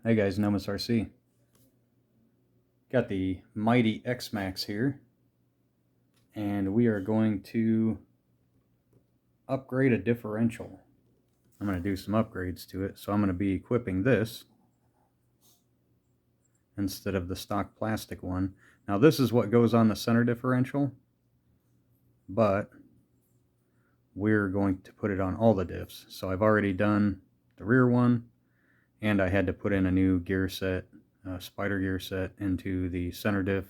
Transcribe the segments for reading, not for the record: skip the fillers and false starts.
Hey guys, Nomus RC. Got the mighty X-Maxx here, and we are going to upgrade a differential. I'm going to do some upgrades to it, so I'm going to be equipping this instead of the stock plastic one. Now this is what goes on the center differential, but we're going to put it on all the diffs. So I've already done the rear one, and I had to put in a new gear set, spider gear set, into the center diff.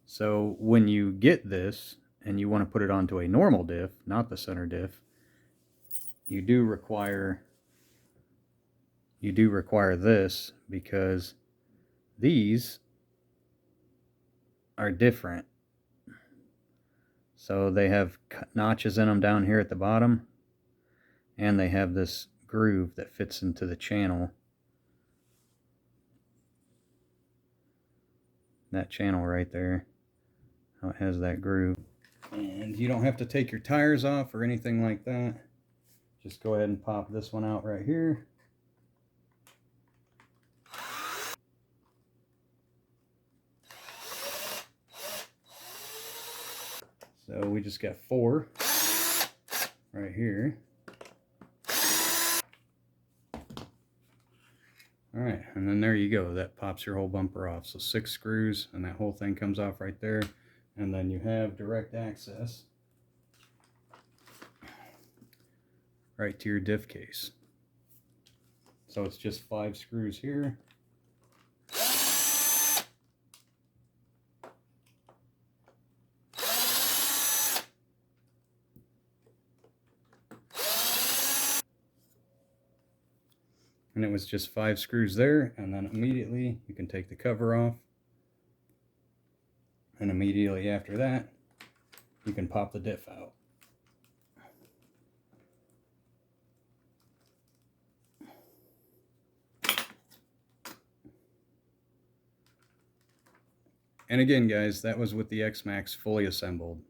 So when you get this and you want to put it onto a normal diff, not the center diff, you do require this, because these are different. So they have notches in them down here at the bottom, and they have this groove that fits into the channel. That channel right there, how it has that groove. And you don't have to take your tires off or anything like that. Just go ahead and pop this one out right here. So we just got 4 right here. Alright, and then there you go. That pops your whole bumper off. So 6 screws, and that whole thing comes off right there. And then you have direct access right to your diff case. So it's just 5 screws here. And it was just 5 screws there, and then immediately you can take the cover off. And immediately after that, you can pop the diff out. And again, guys, that was with the X-Maxx fully assembled.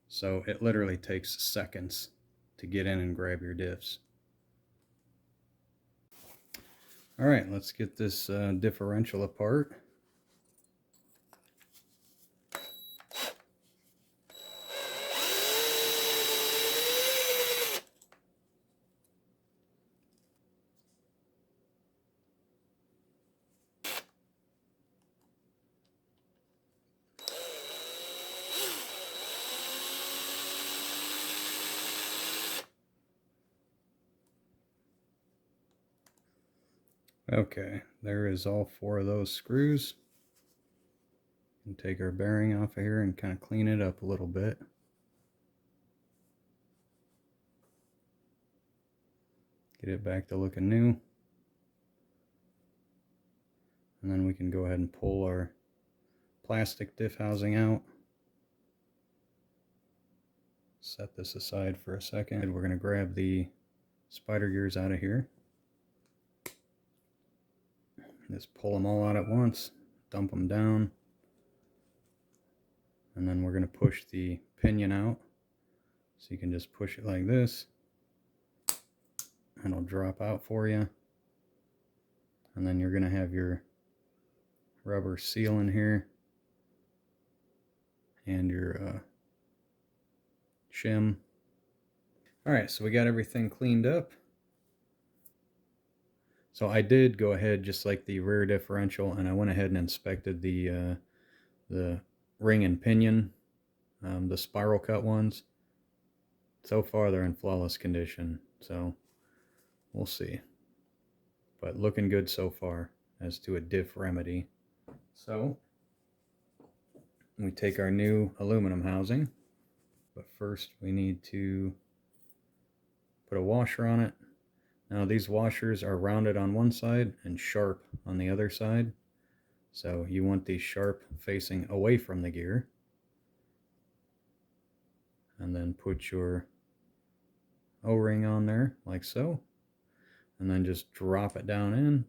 So it literally takes seconds to get in and grab your diffs. All right, let's get this differential apart. Okay, there is all 4 of those screws. And take our bearing off of here and kind of clean it up a little bit. Get it back to looking new. And then we can go ahead and pull our plastic diff housing out. Set this aside for a second. We're going to grab the spider gears out of here. Just pull them all out at once, dump them down, and then we're going to push the pinion out. So you can just push it like this, and it'll drop out for you. And then you're going to have your rubber seal in here, and your shim. Alright, so we got everything cleaned up. So I did go ahead, just like the rear differential, and I went ahead and inspected the ring and pinion, the spiral cut ones. So far they're in flawless condition, so we'll see. But looking good so far as to a diff remedy. So we take our new aluminum housing, but first we need to put a washer on it. Now these washers are rounded on one side and sharp on the other side. So you want these sharp facing away from the gear. And then put your O-ring on there like so. And then just drop it down in.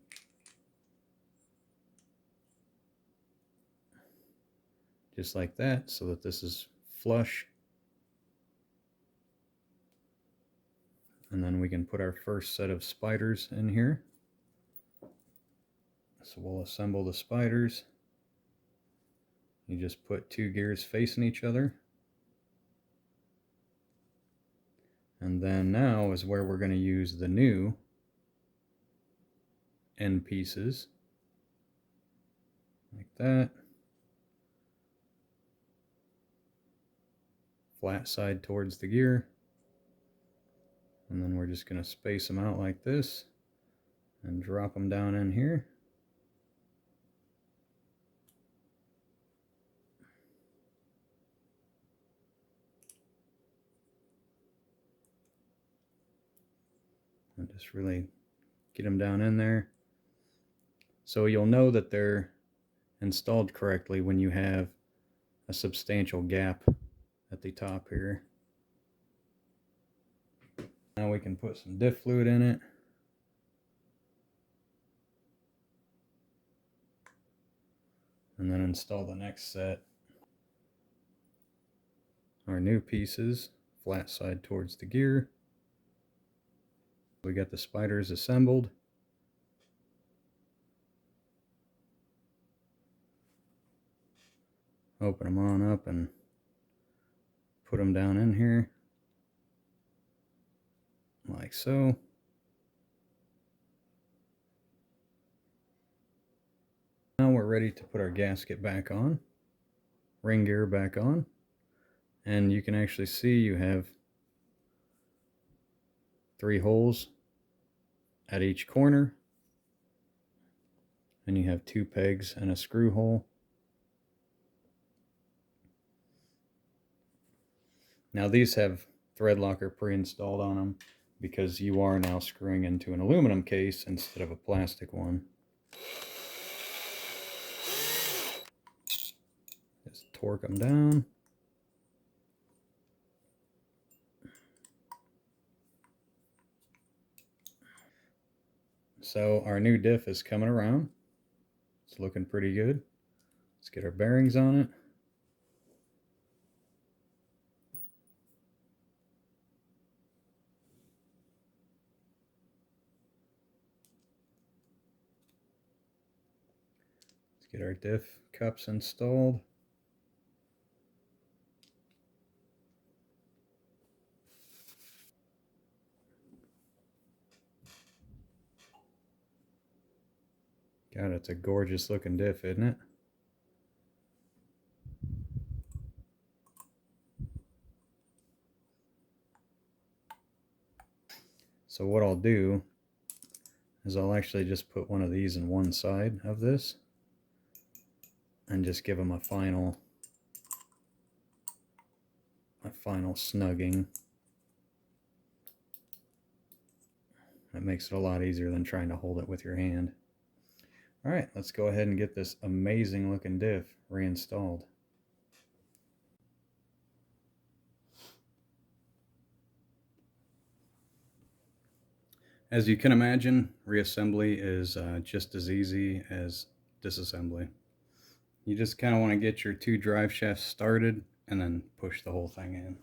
Just like that, so that this is flush. And then we can put our first set of spiders in here. So we'll assemble the spiders. You just put two gears facing each other. And then now is where we're going to use the new end pieces. Like that. Flat side towards the gear. And then we're just going to space them out like this and drop them down in here. And just really get them down in there. So you'll know that they're installed correctly when you have a substantial gap at the top here. Now we can put some diff fluid in it. And then install the next set. Our new pieces, flat side towards the gear. We got the spiders assembled. Open them on up and put them down in here. Like so. Now we're ready to put our gasket back on. Ring gear back on. And you can actually see you have 3 holes at each corner. And you have 2 pegs and a screw hole. Now these have thread locker pre-installed on them because you are now screwing into an aluminum case instead of a plastic one. Just torque them down. So our new diff is coming around. It's looking pretty good. Let's get our bearings on it. Let's get our diff cups installed. God, it's a gorgeous looking diff, isn't it? So what I'll do is I'll actually just put one of these in one side of this and just give them a final snugging. That makes it a lot easier than trying to hold it with your hand. All right, let's go ahead and get this amazing looking diff reinstalled. As you can imagine, reassembly is just as easy as disassembly. You just kind of want to get your 2 drive shafts started and then push the whole thing in.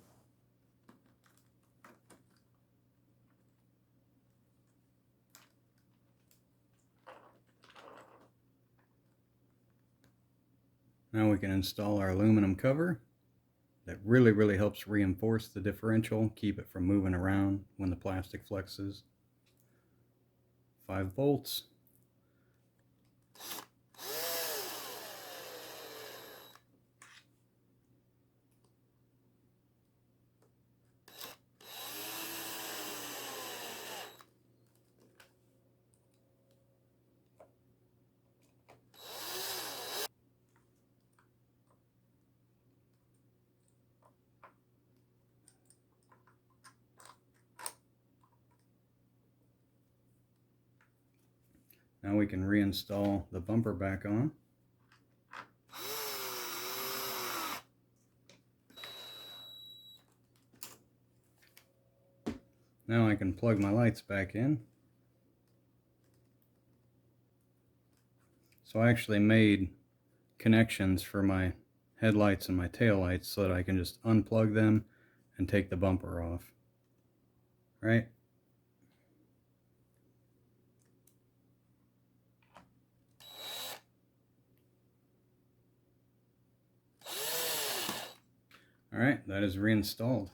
Now we can install our aluminum cover. That really helps reinforce the differential, keep it from moving around when the plastic flexes. 5 volts. Now we can reinstall the bumper back on. Now I can plug my lights back in. So I actually made connections for my headlights and my taillights so that I can just unplug them and take the bumper off. Right? Alright, that is reinstalled.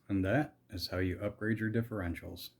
And that is how you upgrade your differentials.